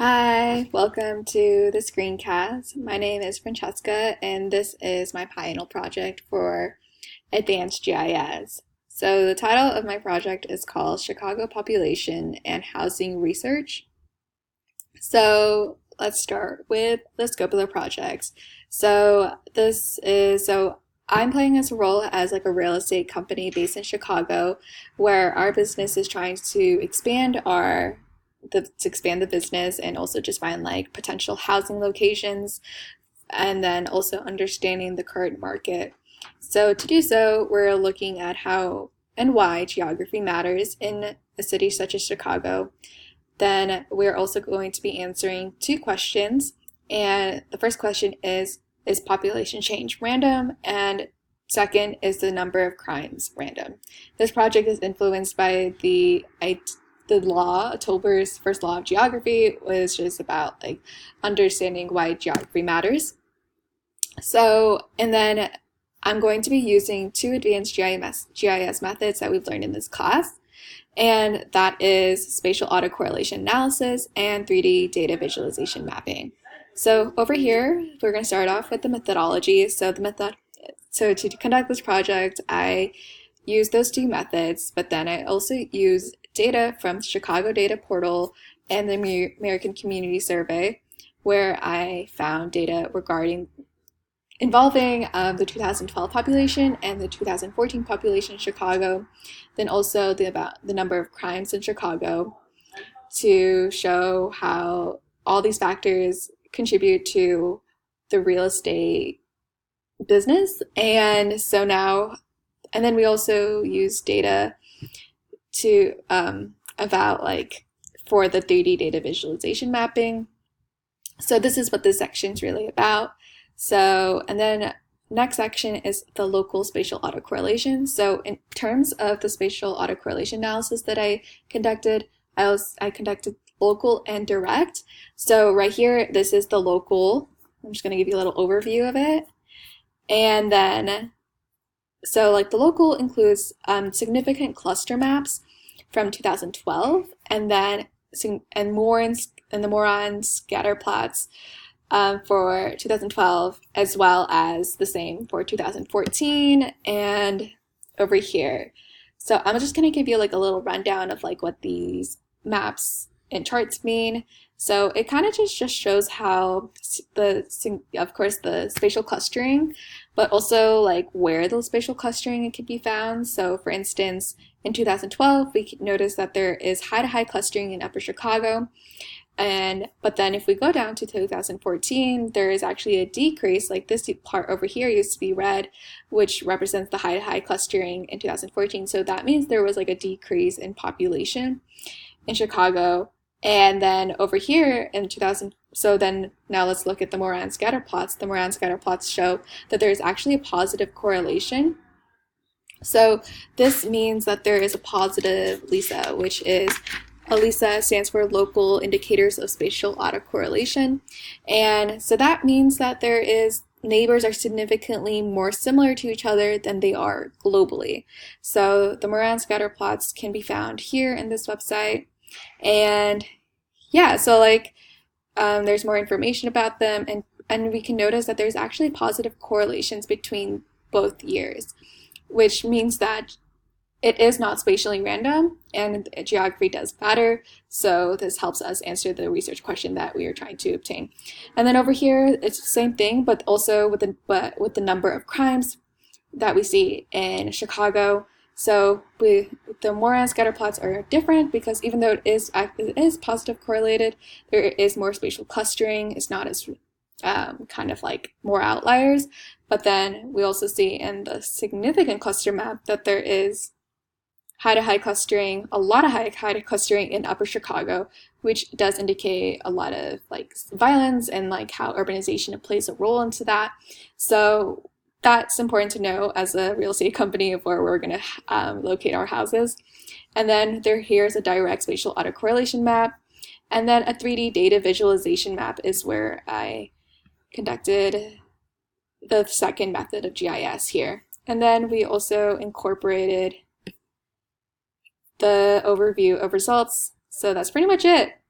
Hi, welcome to the screencast. My name is Francesca, and this is my final project for Advanced GIS. So, the title of my project is called Chicago Population and Housing Research. So, let's start with the scope of the project. I'm playing as a role as like a real estate company based in Chicago, where our business is trying to expand the business and also just find like potential housing locations and then also understanding the current market. So to do so, we're looking at how and why geography matters in a city such as Chicago. Then we're also going to be answering two questions. And the first question is population change random? And second, is the number of crimes random? This project is influenced by the law, Tolber's first law of geography, was just about like understanding why geography matters. And then I'm going to be using two advanced GIS methods that we've learned in this class, and that is spatial autocorrelation analysis and 3D data visualization mapping. So over here, we're going to start off with the methodology. So to conduct this project, I use those two methods, but then I also use data from the Chicago Data Portal and the American Community Survey, where I found data involving the 2012 population and the 2014 population in Chicago, then also about the number of crimes in Chicago, to show how all these factors contribute to the real estate business. And then we also use data to about like for the 3D data visualization mapping. So this is what this section is really about. So, and then next section is the local spatial autocorrelation. So in terms of the spatial autocorrelation analysis that I conducted, I conducted local and direct. So right here, this is the local. I'm just going to give you a little overview of it. And then so like the local includes significant cluster maps from 2012, and more in the more on scatter plots for 2012, as well as the same for 2014 and over here. So I'm just going to give you like a little rundown of like what these maps and charts mean. So it kind of just shows how of course the spatial clustering, but also like where the spatial clustering can be found. So for instance, in 2012, we noticed that there is high-to-high clustering in Upper Chicago. But then if we go down to 2014, there is actually a decrease. Like this part over here used to be red, which represents the high-to-high clustering in 2014. So that means there was like a decrease in population in Chicago. And then over here in 2000, so then now let's look at the Moran scatter plots. The Moran scatter plots show that there is actually a positive correlation. So this means that there is a positive LISA, which is LISA stands for Local Indicators of Spatial Autocorrelation. And so that means that neighbors are significantly more similar to each other than they are globally. So the Moran scatter plots can be found here in this website. And yeah, so like there's more information about them, and we can notice that there's actually positive correlations between both years, which means that it is not spatially random and geography does matter. So this helps us answer the research question that we are trying to obtain. And then over here, it's the same thing, but also with the number of crimes that we see in Chicago. So the Moran scatter plots are different because even though it is positive correlated, there is more spatial clustering. It's not as kind of like more outliers. But then we also see in the significant cluster map that there is high-to-high clustering, a lot of high-to-high clustering in Upper Chicago, which does indicate a lot of like violence and like how urbanization plays a role into that. So that's important to know as a real estate company of where we're going to locate our houses. And then here's a direct spatial autocorrelation map. And then a 3D data visualization map is where I conducted the second method of GIS here. And then we also incorporated the overview of results. So that's pretty much it.